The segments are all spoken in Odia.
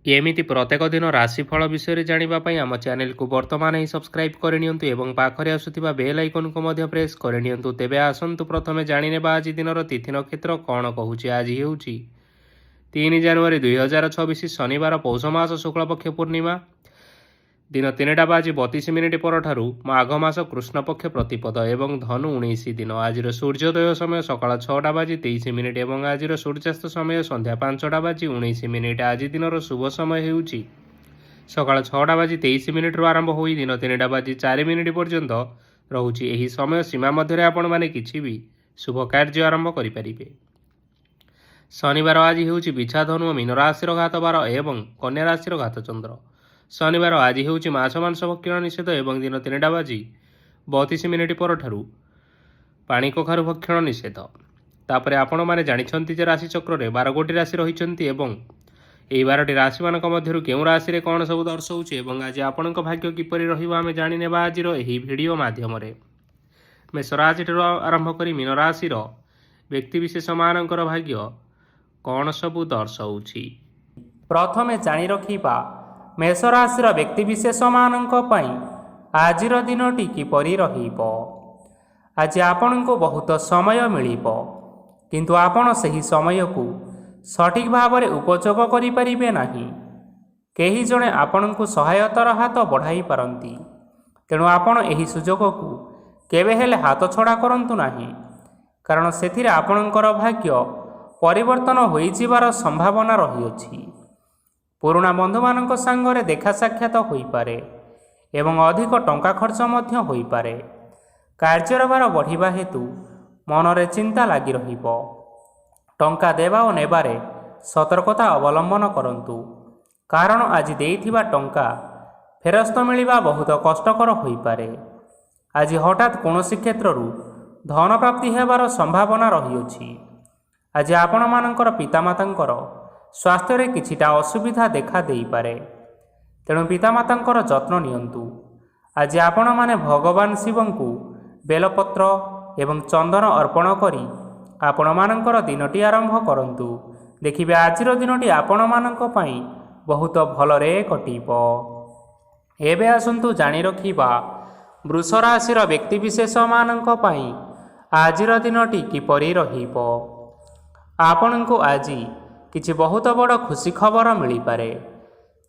ଏମିତି ପ୍ରତ୍ୟେକ ଦିନ ରାଶିଫଳ ବିଷୟରେ ଜାଣିବା ପାଇଁ ଆମ ଚ୍ୟାନେଲକୁ ବର୍ତ୍ତମାନ ହିଁ ସବସ୍କ୍ରାଇବ୍ କରିନିଅନ୍ତୁ ଏବଂ ପାଖରେ ଆସୁଥିବା ବେଲ୍ ଆଇକନକୁ ମଧ୍ୟ ପ୍ରେସ୍ କରିନିଅନ୍ତୁ। ତେବେ ଆସନ୍ତୁ ପ୍ରଥମେ ଜାଣିନେବା ଆଜି ଦିନର ତିଥି ନକ୍ଷତ୍ର କ'ଣ କହୁଛି। ଆଜି ହେଉଛି 3 ଜାନୁଆରୀ 2026 ଶନିବାର, ପୌଷ ମାସ ଶୁକ୍ଳପକ୍ଷ ପୂର୍ଣ୍ଣିମା, ଦିନ 3:32 ପରଠାରୁ ମାଘ ମାସ କୃଷ୍ଣପକ୍ଷ ପ୍ରତିପଦ ଏବଂ ଧନୁ 19 ଦିନ। ଆଜିର ସୂର୍ଯ୍ୟୋଦୟ ସମୟ ସକାଳ 6:23 ଏବଂ ଆଜିର ସୂର୍ଯ୍ୟାସ୍ତ ସମୟ ସନ୍ଧ୍ୟା 5:19। ଆଜି ଦିନର ଶୁଭ ସମୟ ହେଉଛି ସକାଳ 6:23ରୁ ଆରମ୍ଭ ହୋଇ ଦିନ 3:04 ପର୍ଯ୍ୟନ୍ତ ରହୁଛି। ଏହି ସମୟ ସୀମା ମଧ୍ୟରେ ଆପଣମାନେ କିଛି ବି ଶୁଭ କାର୍ଯ୍ୟ ଆରମ୍ଭ କରିପାରିବେ। ଶନିବାର ଆଜି ହେଉଛି ବିଛା, ଧନୁ ଓ ମୀନ ରାଶିର ଘାତବାର ଏବଂ କନ୍ୟା ରାଶିର ଘାତଚନ୍ଦ୍ର। ଶନିବାର ଆଜି ହେଉଛି ମାଛ ମାଂସ ଭକ୍ଷଣ ନିଷେଧ ଏବଂ ଦିନ 3:32 ପରଠାରୁ ପାଣି କଖାରୁ ଭକ୍ଷଣ ନିଷେଧ। ତାପରେ ଆପଣମାନେ ଜାଣିଛନ୍ତି ଯେ ରାଶିଚକ୍ରରେ 12ଗୋଟି ରାଶି ରହିଛନ୍ତି ଏବଂ ଏହି 12ଟି ରାଶିମାନଙ୍କ ମଧ୍ୟରୁ କେଉଁ ରାଶିରେ କ'ଣ ସବୁ ଦର୍ଶାଉଛି ଏବଂ ଆଜି ଆପଣଙ୍କ ଭାଗ୍ୟ କିପରି ରହିବ ଆମେ ଜାଣିନେବା ଆଜିର ଏହି ଭିଡ଼ିଓ ମାଧ୍ୟମରେ। ମେଷ ରାଶିଠାରୁ ଆରମ୍ଭ କରି ମୀନ ରାଶିର ବ୍ୟକ୍ତିବିଶେଷମାନଙ୍କର ଭାଗ୍ୟ କ'ଣ ସବୁ ଦର୍ଶାଉଛି। ପ୍ରଥମେ ଜାଣି ରଖିବା ମେଷ ରାଶିର ବ୍ୟକ୍ତିବିଶେଷମାନଙ୍କ ପାଇଁ ଆଜିର ଦିନଟି କିପରି ରହିବ। ଆଜି ଆପଣଙ୍କୁ ବହୁତ ସମୟ ମିଳିବ, କିନ୍ତୁ ଆପଣ ସେହି ସମୟକୁ ସଠିକ୍ ଭାବରେ ଉପଯୋଗ କରିପାରିବେ ନାହିଁ। କେହି ଜଣେ ଆପଣଙ୍କୁ ସହାୟତାର ହାତ ବଢ଼ାଇ ପାରନ୍ତି, ତେଣୁ ଆପଣ ଏହି ସୁଯୋଗକୁ କେବେ ହେଲେ ହାତଛଡ଼ା କରନ୍ତୁ ନାହିଁ, କାରଣ ସେଥିରେ ଆପଣଙ୍କର ଭାଗ୍ୟ ପରିବର୍ତ୍ତନ ହୋଇଯିବାର ସମ୍ଭାବନା ରହିଅଛି। ପୁରୁଣା ବନ୍ଧୁମାନଙ୍କ ସାଙ୍ଗରେ ଦେଖା ସାକ୍ଷାତ ହୋଇପାରେ ଏବଂ ଅଧିକ ଟଙ୍କା ଖର୍ଚ୍ଚ ମଧ୍ୟ ହୋଇପାରେ। କାର୍ଯ୍ୟର ଭାର ବଢ଼ିବା ହେତୁ ମନରେ ଚିନ୍ତା ଲାଗି ରହିବ। ଟଙ୍କା ଦେବା ଓ ନେବାରେ ସତର୍କତା ଅବଲମ୍ବନ କରନ୍ତୁ, କାରଣ ଆଜି ଦେଇଥିବା ଟଙ୍କା ଫେରସ୍ତ ମିଳିବା ବହୁତ କଷ୍ଟକର ହୋଇପାରେ। ଆଜି ହଠାତ୍ କୌଣସି କ୍ଷେତ୍ରରୁ ଧନ ପ୍ରାପ୍ତି ହେବାର ସମ୍ଭାବନା ରହିଅଛି। ଆଜି ଆପଣମାନଙ୍କର ପିତାମାତାଙ୍କର ସ୍ୱାସ୍ଥ୍ୟରେ କିଛିଟା ଅସୁବିଧା ଦେଖା ଦେଇପାରେ, ତେଣୁ ପିତାମାତାଙ୍କର ଯତ୍ନ ନିଅନ୍ତୁ। ଆଜି ଆପଣମାନେ ଭଗବାନ ଶିବଙ୍କୁ ବେଲପତ୍ର ଏବଂ ଚନ୍ଦନ ଅର୍ପଣ କରି ଆପଣମାନଙ୍କର ଦିନଟି ଆରମ୍ଭ କରନ୍ତୁ। ଦେଖିବେ ଆଜିର ଦିନଟି ଆପଣମାନଙ୍କ ପାଇଁ ବହୁତ ଭଲରେ କଟିବ। ଏବେ ଆସନ୍ତୁ ଜାଣି ରଖିବା ବୃଷ ରାଶିର ବ୍ୟକ୍ତିବିଶେଷମାନଙ୍କ ପାଇଁ ଆଜିର ଦିନଟି କିପରି ରହିବ। ଆପଣଙ୍କୁ ଆଜି କିଛି ବହୁତ ବଡ଼ ଖୁସି ଖବର ମିଳିପାରେ।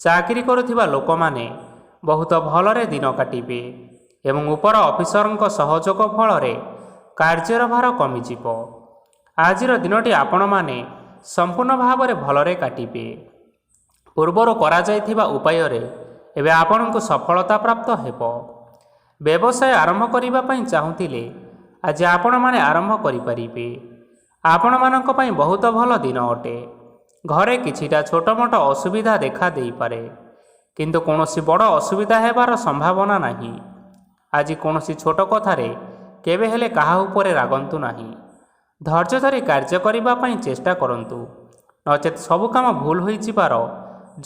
ଚାକିରି କରୁଥିବା ଲୋକମାନେ ବହୁତ ଭଲରେ ଦିନ କାଟିବେ ଏବଂ ଉପର ଅଫିସରଙ୍କ ସହଯୋଗ ଫଳରେ କାର୍ଯ୍ୟର ଭାର କମିଯିବ। ଆଜିର ଦିନଟି ଆପଣମାନେ ସମ୍ପୂର୍ଣ୍ଣ ଭାବରେ ଭଲରେ କାଟିବେ। ପୂର୍ବରୁ କରାଯାଇଥିବା ଉପାୟରେ ଏବେ ଆପଣଙ୍କୁ ସଫଳତା ପ୍ରାପ୍ତ ହେବ। ବ୍ୟବସାୟ ଆରମ୍ଭ କରିବା ପାଇଁ ଚାହୁଁଥିଲେ ଆଜି ଆପଣମାନେ ଆରମ୍ଭ କରିପାରିବେ। ଆପଣମାନଙ୍କ ପାଇଁ ବହୁତ ଭଲ ଦିନ ଅଟେ। ଘରେ କିଛିଟା ଛୋଟମୋଟ ଅସୁବିଧା ଦେଖା ଦେଇପାରେ, କିନ୍ତୁ କୌଣସି ବଡ଼ ଅସୁବିଧା ହେବାର ସମ୍ଭାବନା ନାହିଁ। ଆଜି କୌଣସି ଛୋଟ କଥାରେ କେବେ ହେଲେ କାହା ଉପରେ ରାଗନ୍ତୁ ନାହିଁ। ଧୈର୍ଯ୍ୟ ଧରି କାର୍ଯ୍ୟ କରିବା ପାଇଁ ଚେଷ୍ଟା କରନ୍ତୁ, ନଚେତ୍ ସବୁ କାମ ଭୁଲ ହୋଇଯିବାର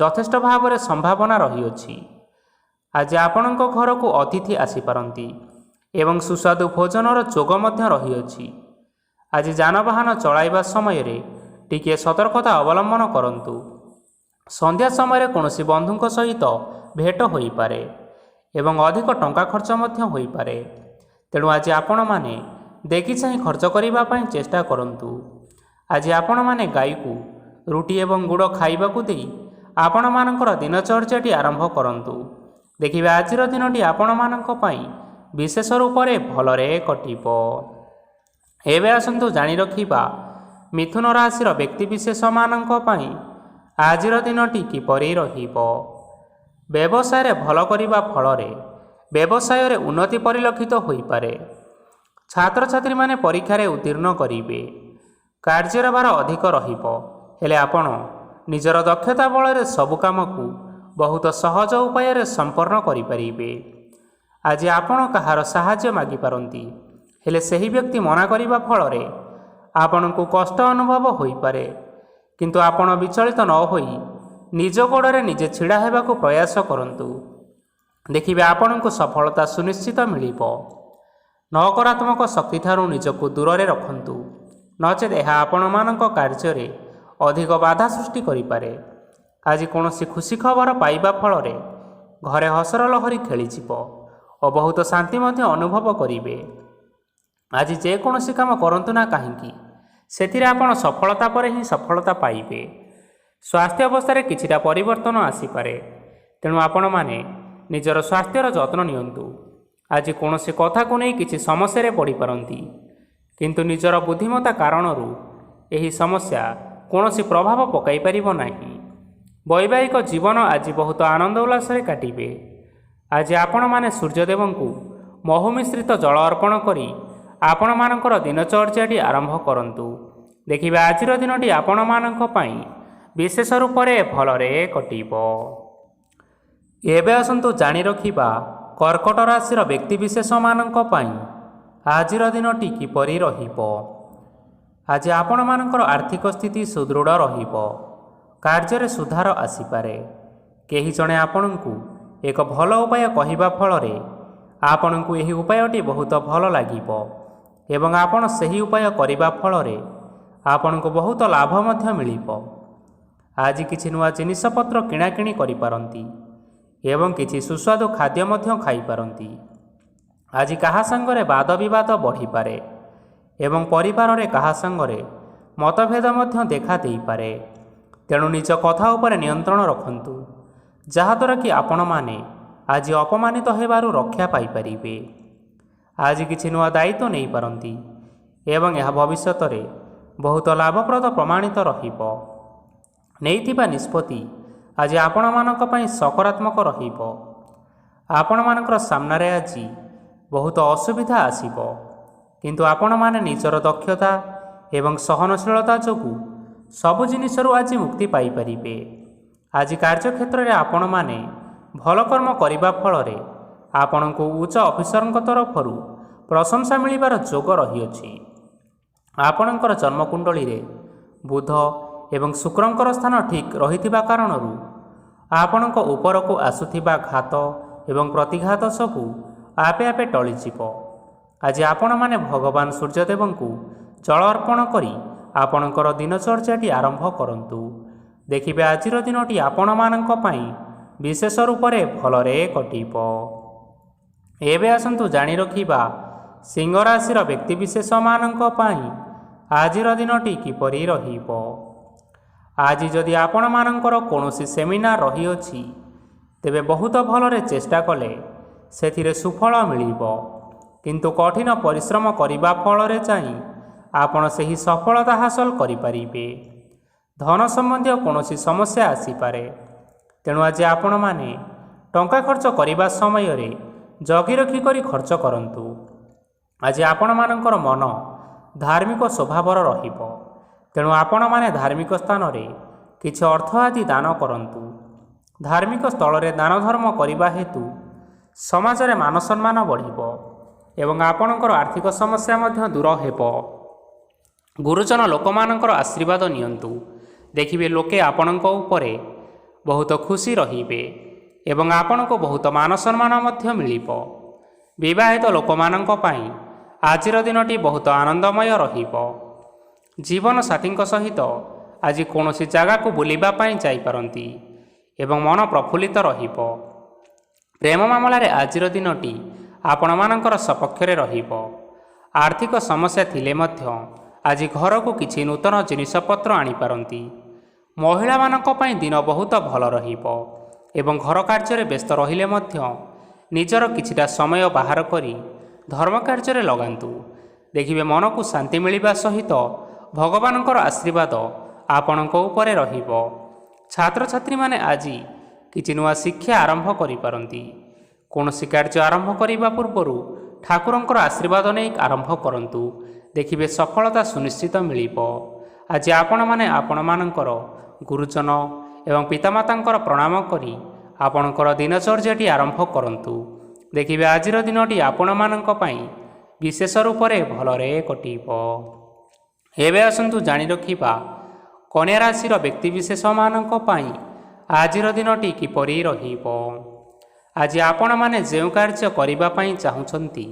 ଯଥେଷ୍ଟ ଭାବରେ ସମ୍ଭାବନା ରହିଅଛି। ଆଜି ଆପଣଙ୍କ ଘରକୁ ଅତିଥି ଆସିପାରନ୍ତି ଏବଂ ସୁସ୍ୱାଦୁ ଭୋଜନର ଯୋଗ ମଧ୍ୟ ରହିଅଛି। ଆଜି ଯାନବାହନ ଚଳାଇବା ସମୟରେ ଟିକିଏ ସତର୍କତା ଅବଲମ୍ବନ କରନ୍ତୁ। ସନ୍ଧ୍ୟା ସମୟରେ କୌଣସି ବନ୍ଧୁଙ୍କ ସହିତ ଭେଟ ହୋଇପାରେ ଏବଂ ଅଧିକ ଟଙ୍କା ଖର୍ଚ୍ଚ ମଧ୍ୟ ହୋଇପାରେ, ତେଣୁ ଆଜି ଆପଣମାନେ ଦେଖି ଚାହିଁ ଖର୍ଚ୍ଚ କରିବା ପାଇଁ ଚେଷ୍ଟା କରନ୍ତୁ। ଆଜି ଆପଣମାନେ ଗାଈକୁ ରୁଟି ଏବଂ ଗୁଡ଼ ଖାଇବାକୁ ଦେଇ ଆପଣମାନଙ୍କର ଦିନଚର୍ଯ୍ୟାଟି ଆରମ୍ଭ କରନ୍ତୁ। ଦେଖିବେ ଆଜିର ଦିନଟି ଆପଣମାନଙ୍କ ପାଇଁ ବିଶେଷ ରୂପରେ ଭଲରେ କଟିବ। ଏବେ ଆସନ୍ତୁ ଜାଣି ରଖିବା ମିଥୁନ ରାଶିର ବ୍ୟକ୍ତିବିଶେଷମାନଙ୍କ ପାଇଁ ଆଜିର ଦିନଟି କିପରି ରହିବ। ବ୍ୟବସାୟରେ ଭଲ କରିବା ଫଳରେ ବ୍ୟବସାୟରେ ଉନ୍ନତି ପରିଲକ୍ଷିତ ହୋଇପାରେ। ଛାତ୍ରଛାତ୍ରୀମାନେ ପରୀକ୍ଷାରେ ଉତ୍ତୀର୍ଣ୍ଣ କରିବେ। କାର୍ଯ୍ୟର ଭାର ଅଧିକ ରହିବ, ହେଲେ ଆପଣ ନିଜର ଦକ୍ଷତା ବଳରେ ସବୁ କାମକୁ ବହୁତ ସହଜ ଉପାୟରେ ସମ୍ପନ୍ନ କରିପାରିବେ। ଆଜି ଆପଣ କାହାର ସାହାଯ୍ୟ ମାଗିପାରନ୍ତି, ହେଲେ ସେହି ବ୍ୟକ୍ତି ମନା କରିବା ଫଳରେ ଆପଣଙ୍କୁ କଷ୍ଟ ଅନୁଭବ ହୋଇପାରେ, କିନ୍ତୁ ଆପଣ ବିଚଳିତ ନ ହୋଇ ନିଜ ଗୋଡ଼ରେ ନିଜେ ଛିଡ଼ା ହେବାକୁ ପ୍ରୟାସ କରନ୍ତୁ। ଦେଖିବେ ଆପଣଙ୍କୁ ସଫଳତା ସୁନିଶ୍ଚିତ ମିଳିବ। ନକାରାତ୍ମକ ଶକ୍ତିଠାରୁ ନିଜକୁ ଦୂରରେ ରଖନ୍ତୁ, ନଚେତ୍ ଏହା ଆପଣମାନଙ୍କ କାର୍ଯ୍ୟରେ ଅଧିକ ବାଧା ସୃଷ୍ଟି କରିପାରେ। ଆଜି କୌଣସି ଖୁସି ଖବର ପାଇବା ଫଳରେ ଘରେ ହସର ଲହରୀ ଖେଳିଯିବ ଓ ବହୁତ ଶାନ୍ତି ମଧ୍ୟ ଅନୁଭବ କରିବେ। ଆଜି ଯେକୌଣସି କାମ କରନ୍ତୁ ନା କାହିଁକି ସେଥିରେ ଆପଣ ସଫଳତା ପରେ ହିଁ ସଫଳତା ପାଇବେ। ସ୍ୱାସ୍ଥ୍ୟ ଅବସ୍ଥାରେ କିଛିଟା ପରିବର୍ତ୍ତନ ଆସିପାରେ, ତେଣୁ ଆପଣମାନେ ନିଜର ସ୍ୱାସ୍ଥ୍ୟର ଯତ୍ନ ନିଅନ୍ତୁ। ଆଜି କୌଣସି କଥାକୁ ନେଇ କିଛି ସମସ୍ୟାରେ ପଡ଼ିପାରନ୍ତି, କିନ୍ତୁ ନିଜର ବୁଦ୍ଧିମତ୍ତା କାରଣରୁ ଏହି ସମସ୍ୟା କୌଣସି ପ୍ରଭାବ ପକାଇ ପାରିବ ନାହିଁ। ବୈବାହିକ ଜୀବନ ଆଜି ବହୁତ ଆନନ୍ଦ ଉଲ୍ଲାସରେ କାଟିବେ। ଆଜି ଆପଣମାନେ ସୂର୍ଯ୍ୟଦେବଙ୍କୁ ମହୁ ମିଶ୍ରିତ ଜଳ ଅର୍ପଣ କରି ଆପଣମାନଙ୍କର ଦିନଚର୍ଯ୍ୟାଟି ଆରମ୍ଭ କରନ୍ତୁ। ଦେଖିବେ ଆଜିର ଦିନଟି ଆପଣମାନଙ୍କ ପାଇଁ ବିଶେଷ ରୂପରେ ଭଲରେ କଟିବ। ଏବେ ଆସନ୍ତୁ ଜାଣି ରଖିବା କର୍କଟ ରାଶିର ବ୍ୟକ୍ତିବିଶେଷମାନଙ୍କ ପାଇଁ ଆଜିର ଦିନଟି କିପରି ରହିବ। ଆଜି ଆପଣମାନଙ୍କର ଆର୍ଥିକ ସ୍ଥିତି ସୁଦୃଢ଼ ରହିବ। କାର୍ଯ୍ୟରେ ସୁଧାର ଆସିପାରେ। କେହି ଜଣେ ଆପଣଙ୍କୁ ଏକ ଭଲ ଉପାୟ କହିବା ଫଳରେ ଆପଣଙ୍କୁ ଏହି ଉପାୟଟି ବହୁତ ଭଲ ଲାଗିବ ଏବଂ ଆପଣ ସେହି ଉପାୟ କରିବା ଫଳରେ ଆପଣଙ୍କୁ ବହୁତ ଲାଭ ମଧ୍ୟ ମିଳିବ। ଆଜି କିଛି ନୂଆ ଜିନିଷପତ୍ର କିଣାକିଣି କରିପାରନ୍ତି ଏବଂ କିଛି ସୁସ୍ୱାଦୁ ଖାଦ୍ୟ ମଧ୍ୟ ଖାଇପାରନ୍ତି। ଆଜି କାହା ସାଙ୍ଗରେ ବାଦ ବିବାଦ ବଢ଼ିପାରେ ଏବଂ ପରିବାରରେ କାହା ସାଙ୍ଗରେ ମତଭେଦ ମଧ୍ୟ ଦେଖା ଦେଇପାରେ। ତେଣୁ ନିଜ କଥା ଉପରେ ନିୟନ୍ତ୍ରଣ ରଖନ୍ତୁ, ଯାହାଦ୍ୱାରା କି ଆପଣମାନେ ଆଜି ଅପମାନିତ ହେବାରୁ ରକ୍ଷା ପାଇପାରିବେ। ଆଜି କିଛି ନୂଆ ଦାୟିତ୍ୱ ନେଇପାରନ୍ତି ଏବଂ ଏହା ଭବିଷ୍ୟତରେ ବହୁତ ଲାଭପ୍ରଦ ପ୍ରମାଣିତ ରହିବ। ନେଇଥିବା ନିଷ୍ପତ୍ତି ଆଜି ଆପଣମାନଙ୍କ ପାଇଁ ସକାରାତ୍ମକ ରହିବ। ଆପଣମାନଙ୍କର ସାମ୍ନାରେ ଆଜି ବହୁତ ଅସୁବିଧା ଆସିବ, କିନ୍ତୁ ଆପଣମାନେ ନିଜର ଦକ୍ଷତା ଏବଂ ସହନଶୀଳତା ଯୋଗୁଁ ସବୁ ଜିନିଷରୁ ଆଜି ମୁକ୍ତି ପାଇପାରିବେ। ଆଜି କାର୍ଯ୍ୟକ୍ଷେତ୍ରରେ ଆପଣମାନେ ଭଲ କର୍ମ କରିବା ଫଳରେ ଆପଣଙ୍କୁ ଉଚ୍ଚ ଅଫିସରଙ୍କ ତରଫରୁ ପ୍ରଶଂସା ମିଳିବାର ଯୋଗ ରହିଅଛି। ଆପଣଙ୍କର ଜନ୍ମକୁଣ୍ଡଳୀରେ ବୁଧ ଏବଂ ଶୁକ୍ରଙ୍କର ସ୍ଥାନ ଠିକ୍ ରହିଥିବା କାରଣରୁ ଆପଣଙ୍କ ଉପରକୁ ଆସୁଥିବା ଘାତ ଏବଂ ପ୍ରତିଘାତ ସବୁ ଆପେ ଆପେ ଟଳିଯିବ। ଆଜି ଆପଣମାନେ ଭଗବାନ ସୂର୍ଯ୍ୟଦେବଙ୍କୁ ଜଳ ଅର୍ପଣ କରି ଆପଣଙ୍କର ଦିନଚର୍ଯ୍ୟାଟି ଆରମ୍ଭ କରନ୍ତୁ। ଦେଖିବେ ଆଜିର ଦିନଟି ଆପଣମାନଙ୍କ ପାଇଁ ବିଶେଷ ରୂପରେ ଭଲରେ କଟିବ। ଏବେ ଆସନ୍ତୁ ଜାଣି ରଖିବା ସିଂହ ରାଶିର ବ୍ୟକ୍ତିବିଶେଷମାନଙ୍କ ପାଇଁ ଆଜିର ଦିନଟି କିପରି ରହିବ। ଆଜି ଯଦି ଆପଣମାନଙ୍କର କୌଣସି ସେମିନାର ରହିଅଛି, ତେବେ ବହୁତ ଭଲରେ ଚେଷ୍ଟା କଲେ ସେଥିରେ ସୁଫଳ ମିଳିବ, କିନ୍ତୁ କଠିନ ପରିଶ୍ରମ କରିବା ଫଳରେ ଯାଇ ଆପଣ ସେହି ସଫଳତା ହାସଲ କରିପାରିବେ। ଧନ ସମ୍ବନ୍ଧୀୟ କୌଣସି ସମସ୍ୟା ଆସିପାରେ, ତେଣୁ ଆଜି ଆପଣମାନେ ଟଙ୍କା ଖର୍ଚ୍ଚ କରିବା ସମୟରେ ଜଗି ରଖି କରି ଖର୍ଚ୍ଚ କରନ୍ତୁ। ଆଜି ଆପଣମାନଙ୍କର ମନ ଧାର୍ମିକ ସ୍ୱଭାବର ରହିବ, ତେଣୁ ଆପଣମାନେ ଧାର୍ମିକ ସ୍ଥାନରେ କିଛି ଅର୍ଥ ଆଦି ଦାନ କରନ୍ତୁ। ଧାର୍ମିକ ସ୍ଥଳରେ ଦାନ ଧର୍ମ କରିବା ହେତୁ ସମାଜରେ ମାନ ସମ୍ମାନ ବଢ଼ିବ ଏବଂ ଆପଣଙ୍କର ଆର୍ଥିକ ସମସ୍ୟା ମଧ୍ୟ ଦୂର ହେବ। ଗୁରୁଜନ ଲୋକମାନଙ୍କର ଆଶୀର୍ବାଦ ନିଅନ୍ତୁ। ଦେଖିବେ ଲୋକେ ଆପଣଙ୍କ ଉପରେ ବହୁତ ଖୁସି ରହିବେ ଏବଂ ଆପଣଙ୍କୁ ବହୁତ ମାନ ସମ୍ମାନ ମଧ୍ୟ ମିଳିବ। ବିବାହିତ ଲୋକମାନଙ୍କ ପାଇଁ ଆଜିର ଦିନଟି ବହୁତ ଆନନ୍ଦମୟ ରହିବ। ଜୀବନସାଥୀଙ୍କ ସହିତ ଆଜି କୌଣସି ଜାଗାକୁ ବୁଲିବା ପାଇଁ ଯାଇପାରନ୍ତି ଏବଂ ମନ ପ୍ରଫୁଲ୍ଲିତ ରହିବ। ପ୍ରେମ ମାମଲାରେ ଆଜିର ଦିନଟି ଆପଣମାନଙ୍କର ସପକ୍ଷରେ ରହିବ। ଆର୍ଥିକ ସମସ୍ୟା ଥିଲେ ମଧ୍ୟ ଆଜି ଘରକୁ କିଛି ନୂତନ ଜିନିଷପତ୍ର ଆଣିପାରନ୍ତି। ମହିଳାମାନଙ୍କ ପାଇଁ ଦିନ ବହୁତ ଭଲ ରହିବ ଏବଂ ଘର କାର୍ଯ୍ୟରେ ବ୍ୟସ୍ତ ରହିଲେ ମଧ୍ୟ ନିଜର କିଛିଟା ସମୟ ବାହାର କରି ଧର୍ମ କାର୍ଯ୍ୟରେ ଲଗାନ୍ତୁ। ଦେଖିବେ ମନକୁ ଶାନ୍ତି ମିଳିବା ସହିତ ଭଗବାନଙ୍କର ଆଶୀର୍ବାଦ ଆପଣଙ୍କ ଉପରେ ରହିବ। ଛାତ୍ରଛାତ୍ରୀମାନେ ଆଜି କିଛି ନୂଆ ଶିକ୍ଷା ଆରମ୍ଭ କରିପାରନ୍ତି। କୌଣସି କାର୍ଯ୍ୟ ଆରମ୍ଭ କରିବା ପୂର୍ବରୁ ଠାକୁରଙ୍କର ଆଶୀର୍ବାଦ ନେଇ ଆରମ୍ଭ କରନ୍ତୁ। ଦେଖିବେ ସଫଳତା ସୁନିଶ୍ଚିତ ମିଳିବ। ଆଜି ଆପଣମାନେ ଆପଣମାନଙ୍କର ଗୁରୁଜନ ଏବଂ ପିତାମାତାଙ୍କର ପ୍ରଣାମ କରି ଆପଣଙ୍କର ଦିନଚର୍ଯ୍ୟାଟି ଆରମ୍ଭ କରନ୍ତୁ। ଦେଖିବେ ଆଜିର ଦିନଟି ଆପଣମାନଙ୍କ ପାଇଁ ବିଶେଷ ରୂପରେ ଭଲରେ କଟିବ। ଏବେ ଆସନ୍ତୁ ଜାଣି ରଖିବା କନ୍ୟା ରାଶିର ବ୍ୟକ୍ତିବିଶେଷମାନଙ୍କ ପାଇଁ ଆଜିର ଦିନଟି କିପରି ରହିବ। ଆଜି ଆପଣମାନେ ଯେଉଁ କାର୍ଯ୍ୟ କରିବା ପାଇଁ ଚାହୁଁଛନ୍ତି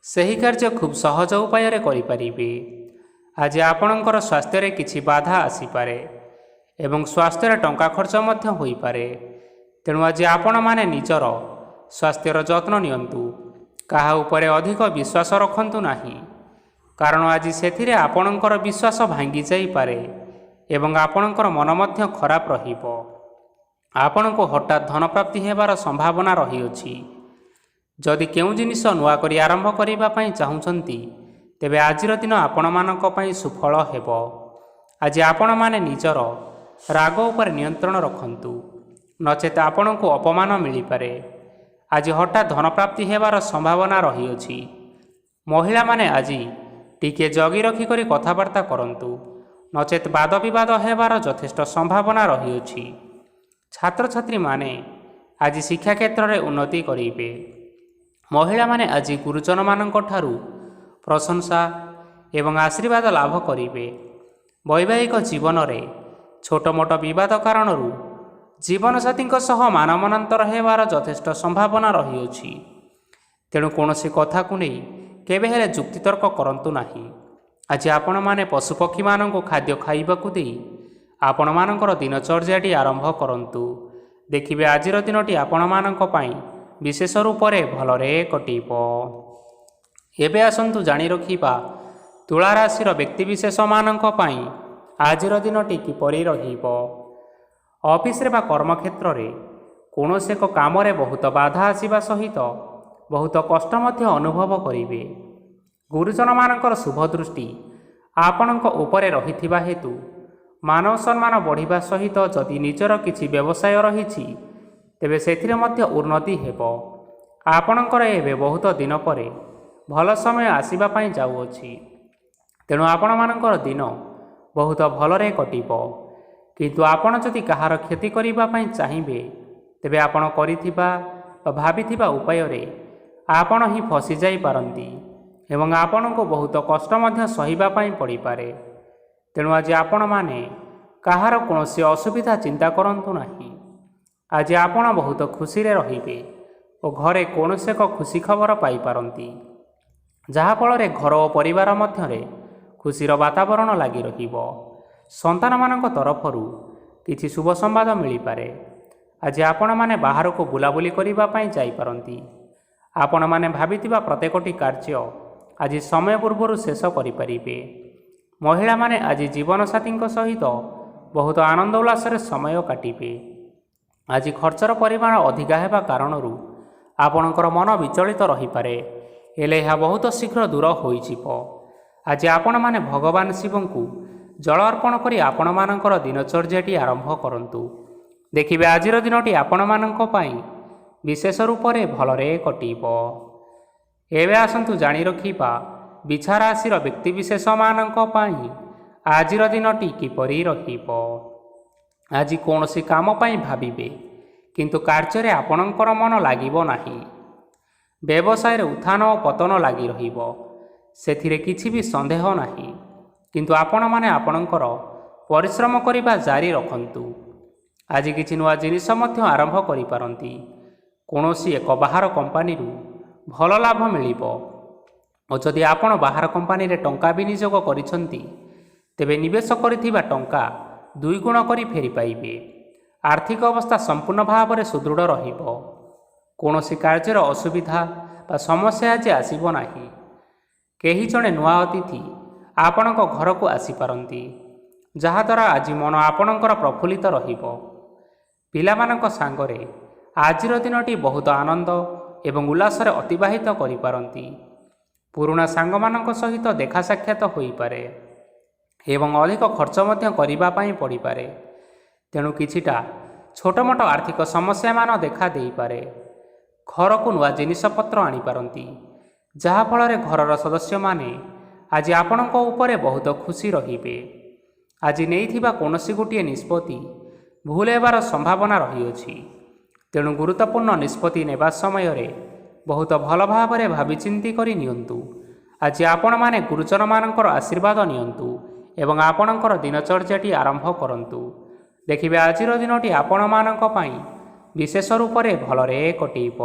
ସେହି କାର୍ଯ୍ୟ ଖୁବ୍ ସହଜ ଉପାୟରେ କରିପାରିବେ। ଆଜି ଆପଣଙ୍କର ସ୍ୱାସ୍ଥ୍ୟରେ କିଛି ବାଧା ଆସିପାରେ ଏବଂ ସ୍ୱାସ୍ଥ୍ୟରେ ଟଙ୍କା ଖର୍ଚ୍ଚ ମଧ୍ୟ ହୋଇପାରେ। ତେଣୁ ଆଜି ଆପଣମାନେ ନିଜର ସ୍ୱାସ୍ଥ୍ୟର ଯତ୍ନ ନିଅନ୍ତୁ। କାହା ଉପରେ ଅଧିକ ବିଶ୍ୱାସ ରଖନ୍ତୁ ନାହିଁ, କାରଣ ଆଜି ସେଥିରେ ଆପଣଙ୍କର ବିଶ୍ୱାସ ଭାଙ୍ଗି ଯାଇପାରେ ଏବଂ ଆପଣଙ୍କର ମନ ମଧ୍ୟ ଖରାପ ରହିବ। ଆପଣଙ୍କୁ ହଠାତ୍ ଧନପ୍ରାପ୍ତି ହେବାର ସମ୍ଭାବନା ରହିଅଛି। ଯଦି କେଉଁ ଜିନିଷ ନୂଆ କରି ଆରମ୍ଭ କରିବା ପାଇଁ ଚାହୁଁଛନ୍ତି, ତେବେ ଆଜିର ଦିନ ଆପଣମାନଙ୍କ ପାଇଁ ସୁଫଳ ହେବ। ଆଜି ଆପଣମାନେ ନିଜର ରାଗ ଉପରେ ନିୟନ୍ତ୍ରଣ ରଖନ୍ତୁ, ନଚେତ୍ ଆପଣଙ୍କୁ ଅପମାନ ମିଳିପାରେ। ଆଜି ହଠାତ୍ ଧନପ୍ରାପ୍ତି ହେବାର ସମ୍ଭାବନା ରହିଅଛି। ମହିଳାମାନେ ଆଜି ଟିକିଏ ଜଗି ରଖିକରି କଥାବାର୍ତ୍ତା କରନ୍ତୁ, ନଚେତ୍ ବାଦବିବାଦ ହେବାର ଯଥେଷ୍ଟ ସମ୍ଭାବନା ରହିଅଛି। ଛାତ୍ରଛାତ୍ରୀମାନେ ଆଜି ଶିକ୍ଷା କ୍ଷେତ୍ରରେ ଉନ୍ନତି କରିବେ। ମହିଳାମାନେ ଆଜି ଗୁରୁଜନମାନଙ୍କ ଠାରୁ ପ୍ରଶଂସା ଏବଂ ଆଶୀର୍ବାଦ ଲାଭ କରିବେ। ବୈବାହିକ ଜୀବନରେ ଛୋଟ ମୋଟ ବିବାଦ କାରଣରୁ ଜୀବନସାଥୀଙ୍କ ସହ ମାନମନାନ୍ତର ହେବାର ଯଥେଷ୍ଟ ସମ୍ଭାବନା ରହିଅଛି। ତେଣୁ କୌଣସି କଥାକୁ ନେଇ କେବେ ହେଲେ ଯୁକ୍ତିତର୍କ କରନ୍ତୁ ନାହିଁ। ଆଜି ଆପଣମାନେ ପଶୁପକ୍ଷୀମାନଙ୍କୁ ଖାଦ୍ୟ ଖାଇବାକୁ ଦେଇ ଆପଣମାନଙ୍କର ଦିନଚର୍ଯ୍ୟାଟି ଆରମ୍ଭ କରନ୍ତୁ। ଦେଖିବେ ଆଜିର ଦିନଟି ଆପଣମାନଙ୍କ ପାଇଁ ବିଶେଷ ରୂପରେ ଭଲରେ କଟିବ। ଏବେ ଆସନ୍ତୁ ଜାଣି ରଖିବା ତୁଳା ରାଶିର ବ୍ୟକ୍ତିବିଶେଷମାନଙ୍କ ପାଇଁ ଆଜିର ଦିନଟି କିପରି ରହିବ। ଅଫିସରେ ବା କର୍ମକ୍ଷେତ୍ରରେ କୌଣସି ଏକ କାମରେ ବହୁତ ବାଧା ଆସିବା ସହିତ ବହୁତ କଷ୍ଟ ମଧ୍ୟ ଅନୁଭବ କରିବେ। ଗୁରୁଜନମାନଙ୍କର ଶୁଭ ଦୃଷ୍ଟି ଆପଣଙ୍କ ଉପରେ ରହିଥିବା ହେତୁ ମାନ ସମ୍ମାନ ବଢ଼ିବା ସହିତ ଯଦି ନିଜର କିଛି ବ୍ୟବସାୟ ରହିଛି, ତେବେ ସେଥିରେ ମଧ୍ୟ ଉନ୍ନତି ହେବ। ଆପଣଙ୍କର ଏବେ ବହୁତ ଦିନ ପରେ ଭଲ ସମୟ ଆସିବା ପାଇଁ ଯାଉଅଛି। ତେଣୁ ଆପଣମାନଙ୍କର ଦିନ ବହୁତ ଭଲରେ କଟିବ। କିନ୍ତୁ ଆପଣ ଯଦି କାହାର କ୍ଷତି କରିବା ପାଇଁ ଚାହିଁବେ, ତେବେ ଆପଣ କରିଥିବା ବା ଭାବିଥିବା ଉପାୟରେ ଆପଣ ହିଁ ଫସିଯାଇପାରନ୍ତି ଏବଂ ଆପଣଙ୍କୁ ବହୁତ କଷ୍ଟ ମଧ୍ୟ ସହିବା ପାଇଁ ପଡ଼ିପାରେ। ତେଣୁ ଆଜି ଆପଣମାନେ କାହାର କୌଣସି ଅସୁବିଧା ଚିନ୍ତା କରନ୍ତୁ ନାହିଁ। ଆଜି ଆପଣ ବହୁତ ଖୁସିରେ ରହିବେ ଓ ଘରେ କୌଣସି ଏକ ଖୁସି ଖବର ପାଇପାରନ୍ତି, ଯାହାଫଳରେ ଘର ଓ ପରିବାର ମଧ୍ୟରେ ଖୁସିର ବାତାବରଣ ଲାଗି ରହିବ। ସନ୍ତାନମାନଙ୍କ ତରଫରୁ କିଛି ଶୁଭ ସମ୍ବାଦ ମିଳିପାରେ। ଆଜି ଆପଣମାନେ ବାହାରକୁ ବୁଲାବୁଲି କରିବା ପାଇଁ ଯାଇପାରନ୍ତି। ଆପଣମାନେ ଭାବିଥିବା ପ୍ରତ୍ୟେକଟି କାର୍ଯ୍ୟ ଆଜି ସମୟ ପୂର୍ବରୁ ଶେଷ କରିପାରିବେ। ମହିଳାମାନେ ଆଜି ଜୀବନସାଥୀଙ୍କ ସହିତ ବହୁତ ଆନନ୍ଦ ଉଲ୍ଲାସରେ ସମୟ କାଟିବେ। ଆଜି ଖର୍ଚ୍ଚର ପରିମାଣ ଅଧିକା ହେବା କାରଣରୁ ଆପଣଙ୍କର ମନ ବିଚଳିତ ରହିପାରେ, ହେଲେ ଏହା ବହୁତ ଶୀଘ୍ର ଦୂର ହୋଇଯିବ। ଆଜି ଆପଣମାନେ ଭଗବାନ ଶିବଙ୍କୁ ଜଳ ଅର୍ପଣ କରି ଆପଣମାନଙ୍କର ଦିନଚର୍ଯ୍ୟାଟି ଆରମ୍ଭ କରନ୍ତୁ। ଦେଖିବେ ଆଜିର ଦିନଟି ଆପଣମାନଙ୍କ ପାଇଁ ବିଶେଷ ରୂପରେ ଭଲରେ କଟିବ। ଏବେ ଆସନ୍ତୁ ଜାଣି ରଖିବା ବିଛା ରାଶିର ବ୍ୟକ୍ତିବିଶେଷମାନଙ୍କ ପାଇଁ ଆଜିର ଦିନଟି କିପରି ରହିବ। ଆଜି କୌଣସି କାମ ପାଇଁ ଭାବିବେ, କିନ୍ତୁ କାର୍ଯ୍ୟରେ ଆପଣଙ୍କର ମନ ଲାଗିବ ନାହିଁ। ବ୍ୟବସାୟରେ ଉତ୍ଥାନ ଓ ପତନ ଲାଗି ରହିବ, ସେଥିରେ କିଛି ବି ସନ୍ଦେହ ନାହିଁ। କିନ୍ତୁ ଆପଣମାନେ ଆପଣଙ୍କର ପରିଶ୍ରମ କରିବା ଜାରି ରଖନ୍ତୁ। ଆଜି କିଛି ନୂଆ ଜିନିଷ ମଧ୍ୟ ଆରମ୍ଭ କରିପାରନ୍ତି। କୌଣସି ଏକ ବାହାର କମ୍ପାନୀରୁ ଭଲ ଲାଭ ମିଳିବ ଓ ଯଦି ଆପଣ ବାହାର କମ୍ପାନୀରେ ଟଙ୍କା ବିନିଯୋଗ କରିଛନ୍ତି, ତେବେ ନିବେଶ କରିଥିବା ଟଙ୍କା ଦୁଇଗୁଣ କରି ଫେରି ପାଇବେ। ଆର୍ଥିକ ଅବସ୍ଥା ସମ୍ପୂର୍ଣ୍ଣ ଭାବରେ ସୁଦୃଢ଼ ରହିବ। କୌଣସି କାର୍ଯ୍ୟର ଅସୁବିଧା ବା ସମସ୍ୟା ଆଜି ଆସିବ ନାହିଁ। କେହି ଜଣେ ନୂଆ ଅତିଥି ଆପଣଙ୍କ ଘରକୁ ଆସିପାରନ୍ତି, ଯାହାଦ୍ୱାରା ଆଜି ମନ ଆପଣଙ୍କର ପ୍ରଫୁଲ୍ଲିତ ରହିବ। ପିଲାମାନଙ୍କ ସାଙ୍ଗରେ ଆଜିର ଦିନଟି ବହୁତ ଆନନ୍ଦ ଏବଂ ଉଲ୍ଲାସରେ ଅତିବାହିତ କରିପାରନ୍ତି। ପୁରୁଣା ସାଙ୍ଗମାନଙ୍କ ସହିତ ଦେଖା ସାକ୍ଷାତ ହୋଇପାରେ ଏବଂ ଅଧିକ ଖର୍ଚ୍ଚ ମଧ୍ୟ କରିବା ପାଇଁ ପଡ଼ିପାରେ। ତେଣୁ କିଛିଟା ଛୋଟମୋଟ ଆର୍ଥିକ ସମସ୍ୟାମାନ ଦେଖା ଦେଇପାରେ। ଘରକୁ ନୂଆ ଜିନିଷପତ୍ର ଆଣିପାରନ୍ତି, ଯାହାଫଳରେ ଘରର ସଦସ୍ୟମାନେ ଆଜି ଆପଣଙ୍କ ଉପରେ ବହୁତ ଖୁସି ରହିବେ। ଆଜି ନେଇଥିବା କୌଣସି ଗୋଟିଏ ନିଷ୍ପତ୍ତି ଭୁଲ ହେବାର ସମ୍ଭାବନା ରହିଅଛି। ତେଣୁ ଗୁରୁତ୍ୱପୂର୍ଣ୍ଣ ନିଷ୍ପତ୍ତି ନେବା ସମୟରେ ବହୁତ ଭଲ ଭାବରେ ଭାବିଚିନ୍ତି କରି ନିଅନ୍ତୁ। ଆଜି ଆପଣମାନେ ଗୁରୁଜନମାନଙ୍କର ଆଶୀର୍ବାଦ ନିଅନ୍ତୁ ଏବଂ ଆପଣଙ୍କର ଦିନଚର୍ଯ୍ୟାଟି ଆରମ୍ଭ କରନ୍ତୁ। ଦେଖିବେ ଆଜିର ଦିନଟି ଆପଣମାନଙ୍କ ପାଇଁ ବିଶେଷ ରୂପରେ ଭଲରେ କଟିବ।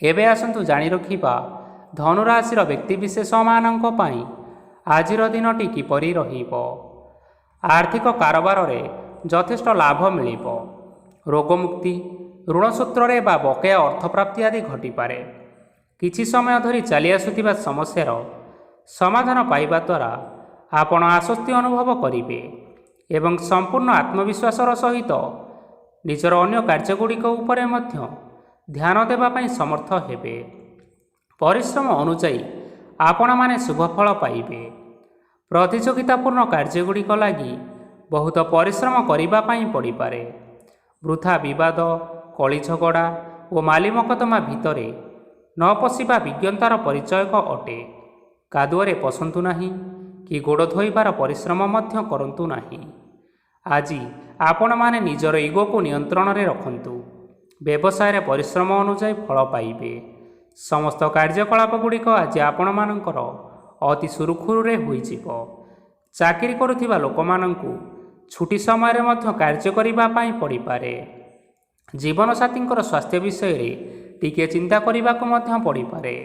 ଏବେ ଆସନ୍ତୁ ଜାଣି ରଖିବା ଧନୁରାଶିର ବ୍ୟକ୍ତିବିଶେଷମାନଙ୍କ ପାଇଁ ଆଜିର ଦିନଟି କିପରି ରହିବ। ଆର୍ଥିକ କାରବାରରେ ଯଥେଷ୍ଟ ଲାଭ ମିଳିବ। ରୋଗମୁକ୍ତି, ଋଣ ସୂତ୍ରରେ ବା ବକେୟା ଅର୍ଥପ୍ରାପ୍ତି ଆଦି ଘଟିପାରେ। କିଛି ସମୟ ଧରି ଚାଲି ଆସୁଥିବା ସମସ୍ୟାର ସମାଧାନ ପାଇବା ଦ୍ୱାରା ଆପଣ ଆଶ୍ୱସ୍ତି ଅନୁଭବ କରିବେ ଏବଂ ସମ୍ପୂର୍ଣ୍ଣ ଆତ୍ମବିଶ୍ୱାସର ସହିତ ନିଜର ଅନ୍ୟ କାର୍ଯ୍ୟଗୁଡ଼ିକ ଉପରେ ମଧ୍ୟ ଧ୍ୟାନ ଦେବା ପାଇଁ ସମର୍ଥ ହେବେ। ପରିଶ୍ରମ ଅନୁଯାୟୀ ଆପଣମାନେ ଶୁଭଫଳ ପାଇବେ। ପ୍ରତିଯୋଗିତାପୂର୍ଣ୍ଣ କାର୍ଯ୍ୟଗୁଡ଼ିକ ଲାଗି ବହୁତ ପରିଶ୍ରମ କରିବା ପାଇଁ ପଡ଼ିପାରେ। ବୃଥା ବିବାଦ, କଳିଝଗଡ଼ା ଓ ମାଲି ମକଦ୍ଦମା ଭିତରେ ନ ପଶିବା ବିଜ୍ଞତାର ପରିଚୟକ ଅଟେ। କାଦୁଅରେ ପଶନ୍ତୁ ନାହିଁ କି ଗୋଡ଼ ଧୋଇବାର ପରିଶ୍ରମ ମଧ୍ୟ କରନ୍ତୁ ନାହିଁ। ଆଜି ଆପଣମାନେ ନିଜର ଇଗୋକୁ ନିୟନ୍ତ୍ରଣରେ ରଖନ୍ତୁ। ବ୍ୟବସାୟରେ ପରିଶ୍ରମ ଅନୁଯାୟୀ ଫଳ ପାଇବେ। ସମସ୍ତ କାର୍ଯ୍ୟକଳାପ ଗୁଡ଼ିକ ଆଜି ଆପଣମାନଙ୍କର ଅତି ସୁରୁଖୁରୁରେ ହୋଇଯିବ। ଚାକିରି କରୁଥିବା ଲୋକମାନଙ୍କୁ ଛୁଟି ସମୟରେ ମଧ୍ୟ କାର୍ଯ୍ୟ କରିବା ପାଇଁ ପଡ଼ିପାରେ। ଜୀବନସାଥୀଙ୍କର ସ୍ୱାସ୍ଥ୍ୟ ବିଷୟରେ ଟିକିଏ ଚିନ୍ତା କରିବାକୁ ମଧ୍ୟ ପଡ଼ିପାରେ।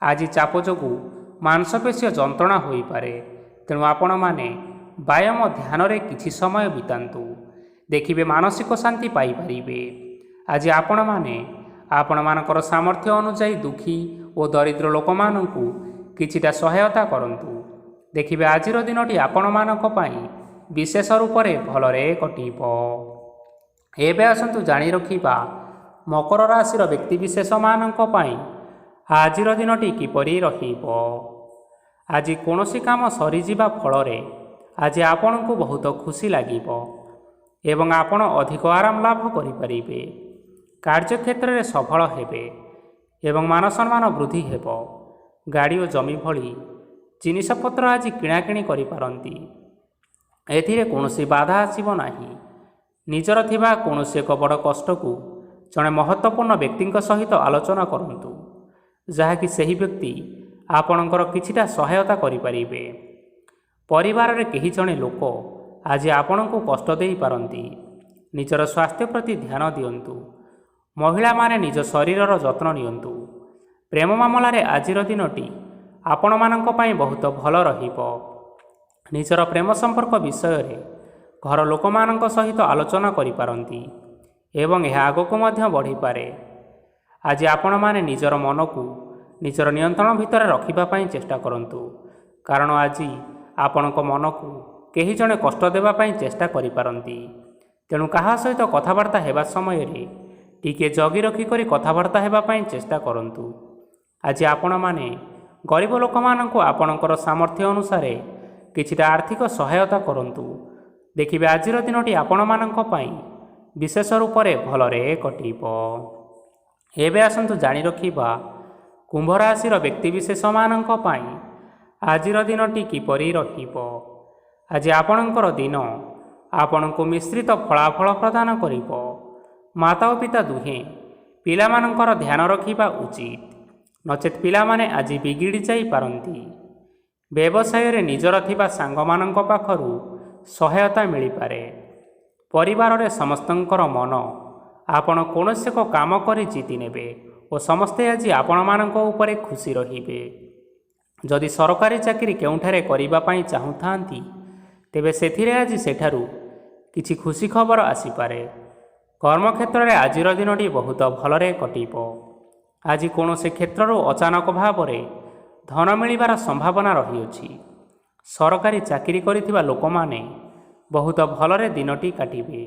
ଆଜି ଚାପ ଯୋଗୁଁ ମାଂସପେଶୀୟ ଯନ୍ତ୍ରଣା ହୋଇପାରେ, ତେଣୁ ଆପଣମାନେ ବ୍ୟାୟାମ ଧ୍ୟାନରେ କିଛି ସମୟ ବିତାନ୍ତୁ। ଦେଖିବେ ମାନସିକ ଶାନ୍ତି ପାଇପାରିବେ। ଆଜି ଆପଣମାନେ ଆପଣମାନଙ୍କର ସାମର୍ଥ୍ୟ ଅନୁଯାୟୀ ଦୁଃଖୀ ଓ ଦରିଦ୍ର ଲୋକମାନଙ୍କୁ କିଛିଟା ସହାୟତା କରନ୍ତୁ। ଦେଖିବେ ଆଜିର ଦିନଟି ଆପଣମାନଙ୍କ ପାଇଁ ବିଶେଷ ରୂପରେ ଭଲରେ କଟିବ। ଏବେ ଆସନ୍ତୁ ଜାଣି ରଖିବା ମକର ରାଶିର ବ୍ୟକ୍ତିବିଶେଷମାନଙ୍କ ପାଇଁ ଆଜିର ଦିନଟି କିପରି ରହିବ। ଆଜି କୌଣସି କାମ ସରିଯିବା ଫଳରେ ଆଜି ଆପଣଙ୍କୁ ବହୁତ ଖୁସି ଲାଗିବ ଏବଂ ଆପଣ ଅଧିକ ଆରାମ ଲାଭ କରିପାରିବେ। କାର୍ଯ୍ୟକ୍ଷେତ୍ରରେ ସଫଳ ହେବେ ଏବଂ ମାନସମ୍ମାନ ବୃଦ୍ଧି ହେବ। ଗାଡ଼ି ଓ ଜମି ଭଳି ଜିନିଷପତ୍ର ଆଜି କିଣାକିଣି କରିପାରନ୍ତି। ଏଥିରେ କୌଣସି ବାଧା ଆସିବ ନାହିଁ। ନିଜର ଥିବା କୌଣସି ଏକ ବଡ଼ କଷ୍ଟକୁ ଜଣେ ମହତ୍ତ୍ୱପୂର୍ଣ୍ଣ ବ୍ୟକ୍ତିଙ୍କ ସହିତ ଆଲୋଚନା କରନ୍ତୁ, ଯାହାକି ସେହି ବ୍ୟକ୍ତି ଆପଣଙ୍କର କିଛିଟା ସହାୟତା କରିପାରିବେ। ପରିବାରରେ କେହି ଜଣେ ଲୋକ ଆଜି ଆପଣଙ୍କୁ କଷ୍ଟ ଦେଇପାରନ୍ତି। ନିଜର ସ୍ୱାସ୍ଥ୍ୟ ପ୍ରତି ଧ୍ୟାନ ଦିଅନ୍ତୁ। ମହିଳାମାନେ ନିଜ ଶରୀରର ଯତ୍ନ ନିଅନ୍ତୁ। ପ୍ରେମ ମାମଲାରେ ଆଜିର ଦିନଟି ଆପଣମାନଙ୍କ ପାଇଁ ବହୁତ ଭଲ ରହିବ। ନିଜର ପ୍ରେମ ସମ୍ପର୍କ ବିଷୟରେ ଘର ଲୋକମାନଙ୍କ ସହିତ ଆଲୋଚନା କରିପାରନ୍ତି ଏବଂ ଏହା ଆଗକୁ ମଧ୍ୟ ବଢ଼ିପାରେ। ଆଜି ଆପଣମାନେ ନିଜର ମନକୁ ନିଜର ନିୟନ୍ତ୍ରଣ ଭିତରେ ରଖିବା ପାଇଁ ଚେଷ୍ଟା କରନ୍ତୁ, କାରଣ ଆଜି ଆପଣଙ୍କ ମନକୁ କେହି ଜଣେ କଷ୍ଟ ଦେବା ପାଇଁ ଚେଷ୍ଟା କରିପାରନ୍ତି। ତେଣୁ କାହା ସହିତ କଥାବାର୍ତ୍ତା ହେବା ସମୟରେ ଟିକିଏ ଜଗି ରଖିକରି କଥାବାର୍ତ୍ତା ହେବା ପାଇଁ ଚେଷ୍ଟା କରନ୍ତୁ। ଆଜି ଆପଣମାନେ ଗରିବ ଲୋକମାନଙ୍କୁ ଆପଣଙ୍କର ସାମର୍ଥ୍ୟ ଅନୁସାରେ କିଛିଟା ଆର୍ଥିକ ସହାୟତା କରନ୍ତୁ। ଦେଖିବେ ଆଜିର ଦିନଟି ଆପଣମାନଙ୍କ ପାଇଁ ବିଶେଷ ରୂପରେ ଭଲରେ କଟିବ। ଏବେ ଆସନ୍ତୁ ଜାଣି ରଖିବା କୁମ୍ଭ ରାଶିର ବ୍ୟକ୍ତିବିଶେଷମାନଙ୍କ ପାଇଁ ଆଜିର ଦିନଟି କିପରି ରହିବ। ଆଜି ଆପଣଙ୍କର ଦିନ ଆପଣଙ୍କୁ ମିଶ୍ରିତ ଫଳାଫଳ ପ୍ରଦାନ କରିବ। ମାତା ଓ ପିତା ଦୁହେଁ ପିଲାମାନଙ୍କର ଧ୍ୟାନ ରଖିବା ଉଚିତ, ନଚେତ୍ ପିଲାମାନେ ଆଜି ବିଗିଡ଼ି ଯାଇପାରନ୍ତି। ବ୍ୟବସାୟରେ ନିଜର ଥିବା ସାଙ୍ଗମାନଙ୍କ ପାଖରୁ ସହାୟତା ମିଳିପାରେ। ପରିବାରରେ ସମସ୍ତଙ୍କର ମନ ଆପଣ କୌଣସି ଏକ କାମ କରି ଜିତି ନେବେ ଓ ସମସ୍ତେ ଆଜି ଆପଣମାନଙ୍କ ଉପରେ ଖୁସି ରହିବେ। ଯଦି ସରକାରୀ ଚାକିରି କେଉଁଠାରେ କରିବା ପାଇଁ ଚାହୁଁଥାନ୍ତି, ତେବେ ସେଥିରେ ଆଜି ସେଠାରୁ କିଛି ଖୁସି ଖବର ଆସିପାରେ। କର୍ମକ୍ଷେତ୍ରରେ ଆଜିର ଦିନଟି ବହୁତ ଭଲରେ କଟିବ। ଆଜି କୌଣସି କ୍ଷେତ୍ରରୁ ଅଚାନକ ଭାବରେ ଧନ ମିଳିବାର ସମ୍ଭାବନା ରହିଅଛି। ସରକାରୀ ଚାକିରି କରିଥିବା ଲୋକମାନେ ବହୁତ ଭଲରେ ଦିନଟି କାଟିବେ।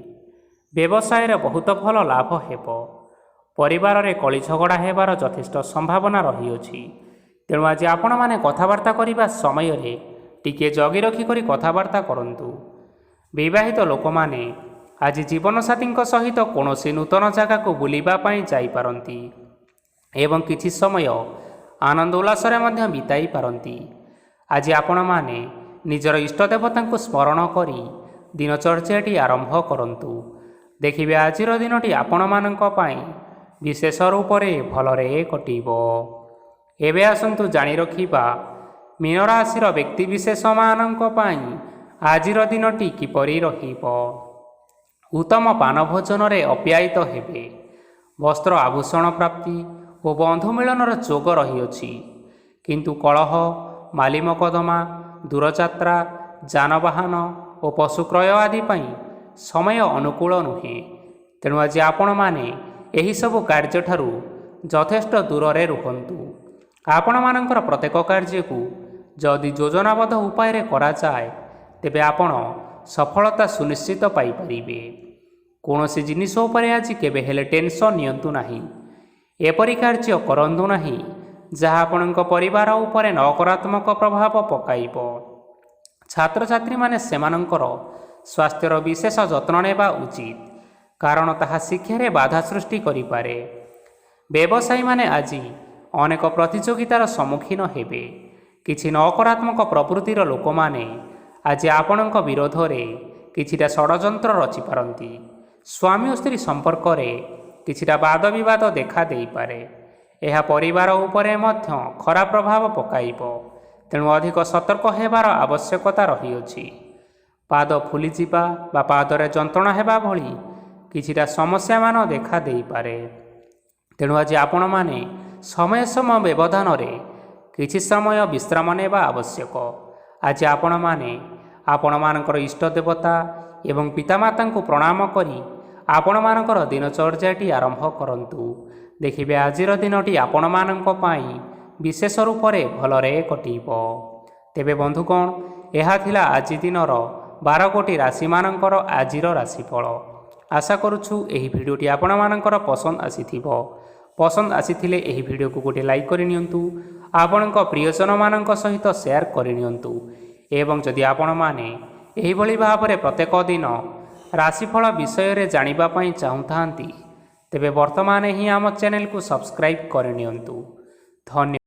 ବ୍ୟବସାୟରେ ବହୁତ ଭଲ ଲାଭ ହେବ। ପରିବାରରେ କଳିଝଗଡ଼ା ହେବାର ଯଥେଷ୍ଟ ସମ୍ଭାବନା ରହିଅଛି। ତେଣୁ ଆଜି ଆପଣମାନେ କଥାବାର୍ତ୍ତା କରିବା ସମୟରେ ଟିକିଏ ଜଗି ରଖିକରି କଥାବାର୍ତ୍ତା କରନ୍ତୁ। ବିବାହିତ ଲୋକମାନେ ଆଜି ଜୀବନସାଥୀଙ୍କ ସହିତ କୌଣସି ନୂତନ ଜାଗାକୁ ବୁଲିବା ପାଇଁ ଯାଇପାରନ୍ତି ଏବଂ କିଛି ସମୟ ଆନନ୍ଦ ଉଲ୍ଲାସରେ ମଧ୍ୟ ବିତାଇ ପାରନ୍ତି। ଆଜି ଆପଣମାନେ ନିଜର ଇଷ୍ଟଦେବତାଙ୍କୁ ସ୍ମରଣ କରି ଦିନଚର୍ଯ୍ୟାଟି ଆରମ୍ଭ କରନ୍ତୁ। ଦେଖିବେ ଆଜିର ଦିନଟି ଆପଣମାନଙ୍କ ପାଇଁ ବିଶେଷ ରୂପରେ ଭଲରେ କଟିବ। ଏବେ ଆସନ୍ତୁ ଜାଣି ରଖିବା ମୀନ ରାଶିର ବ୍ୟକ୍ତିବିଶେଷମାନଙ୍କ ପାଇଁ ଆଜିର ଦିନଟି କିପରି ରହିବ। ଉତ୍ତମ ପାନ ଭୋଜନରେ ଅପ୍ୟାୟିତ ହେବେ। ବସ୍ତ୍ର ଆଭୂଷଣ ପ୍ରାପ୍ତି ଓ ବନ୍ଧୁ ମିଳନର ଯୋଗ ରହିଅଛି। କିନ୍ତୁ କଳହ, ମାଲି ମକଦ୍ଦମା, ଦୂରଯାତ୍ରା, ଯାନବାହନ ଓ ପଶୁ କ୍ରୟ ଆଦି ପାଇଁ ସମୟ ଅନୁକୂଳ ନୁହେଁ। ତେଣୁ ଆଜି ଆପଣମାନେ ଏହିସବୁ କାର୍ଯ୍ୟଠାରୁ ଯଥେଷ୍ଟ ଦୂରରେ ରୁହନ୍ତୁ। ଆପଣମାନଙ୍କର ପ୍ରତ୍ୟେକ କାର୍ଯ୍ୟକୁ ଯଦି ଯୋଜନାବଦ୍ଧ ଉପାୟରେ କରାଯାଏ ତେବେ ଆପଣ ସଫଳତା ସୁନିଶ୍ଚିତ ପାଇପାରିବେ। କୌଣସି ଜିନିଷ ଉପରେ ଆଜି କେବେ ହେଲେ ଟେନସନ୍ ନିଅନ୍ତୁ ନାହିଁ। ଏପରି କାର୍ଯ୍ୟ କରନ୍ତୁ ନାହିଁ ଯାହା ଆପଣଙ୍କ ପରିବାର ଉପରେ ନକାରାତ୍ମକ ପ୍ରଭାବ ପକାଇବ। ଛାତ୍ରଛାତ୍ରୀମାନେ ସେମାନଙ୍କର ସ୍ୱାସ୍ଥ୍ୟର ବିଶେଷ ଯତ୍ନ ନେବା ଉଚିତ, କାରଣ ତାହା ଶିକ୍ଷାରେ ବାଧା ସୃଷ୍ଟି କରିପାରେ। ବ୍ୟବସାୟୀମାନେ ଆଜି ଅନେକ ପ୍ରତିଯୋଗିତାର ସମ୍ମୁଖୀନ ହେବେ। କିଛି ନକାରାତ୍ମକ ପ୍ରବୃତ୍ତିର ଲୋକମାନେ ଆଜି ଆପଣଙ୍କ ବିରୋଧରେ କିଛିଟା ଷଡ଼ଯନ୍ତ୍ର ରଚିପାରନ୍ତି। ସ୍ୱାମୀ ଓ ସ୍ତ୍ରୀ ସମ୍ପର୍କରେ କିଛିଟା ବାଦ ବିବାଦ ଦେଖା ଦେଇପାରେ। ଏହା ପରିବାର ଉପରେ ମଧ୍ୟ ଖରାପ ପ୍ରଭାବ ପକାଇବ। ତେଣୁ ଅଧିକ ସତର୍କ ହେବାର ଆବଶ୍ୟକତା ରହିଅଛି। ପାଦ ଫୁଲିଯିବା ବା ପାଦରେ ଯନ୍ତ୍ରଣା ହେବା ଭଳି କିଛିଟା ସମସ୍ୟାମାନ ଦେଖା ଦେଇପାରେ। ତେଣୁ ଆଜି ଆପଣମାନେ ସମୟ ସମୟ ବ୍ୟବଧାନରେ କିଛି ସମୟ ବିଶ୍ରାମ ନେବା ଆବଶ୍ୟକ। ଆଜି ଆପଣମାନେ ଆପଣମାନଙ୍କର ଇଷ୍ଟ ଦେବତା ଏବଂ ପିତାମାତାଙ୍କୁ ପ୍ରଣାମ କରି ଆପଣମାନଙ୍କର ଦିନଚର୍ଯ୍ୟାଟି ଆରମ୍ଭ କରନ୍ତୁ। ଦେଖିବେ ଆଜିର ଦିନଟି ଆପଣମାନଙ୍କ ପାଇଁ ବିଶେଷ ରୂପରେ ଭଲରେ କଟିବ। ତେବେ ବନ୍ଧୁଗଣ, ଏହା ଥିଲା ଆଜି ଦିନର 12ଗୋଟି ରାଶିମାନଙ୍କର ଆଜିର ରାଶିଫଳ। ଆଶା କରୁଛୁ ଏହି ଭିଡ଼ିଓଟି ଆପଣମାନଙ୍କର ପସନ୍ଦ ଆସିଥିବ। ପସନ୍ଦ ଆସିଥିଲେ ଏହି ଭିଡ଼ିଓକୁ ଗୋଟିଏ ଲାଇକ୍ କରିନିଅନ୍ତୁ। ଆପଣଙ୍କ ପ୍ରିୟଜନମାନଙ୍କ ସହିତ ସେୟାର କରିନିଅନ୍ତୁ। ଏବଂ ଯଦି ଆପଣମାନେ ଏହିଭଳି ଭାବରେ ପ୍ରତ୍ୟେକ ଦିନ ରାଶିଫଳ ବିଷୟରେ ଜାଣିବା ପାଇଁ ଚାହୁଁଥାନ୍ତି ତେବେ ବର୍ତ୍ତମାନ ହିଁ ଆମ ଚ୍ୟାନେଲକୁ ସବସ୍କ୍ରାଇବ୍ କରିନିଅନ୍ତୁ। ଧନ୍ୟବାଦ।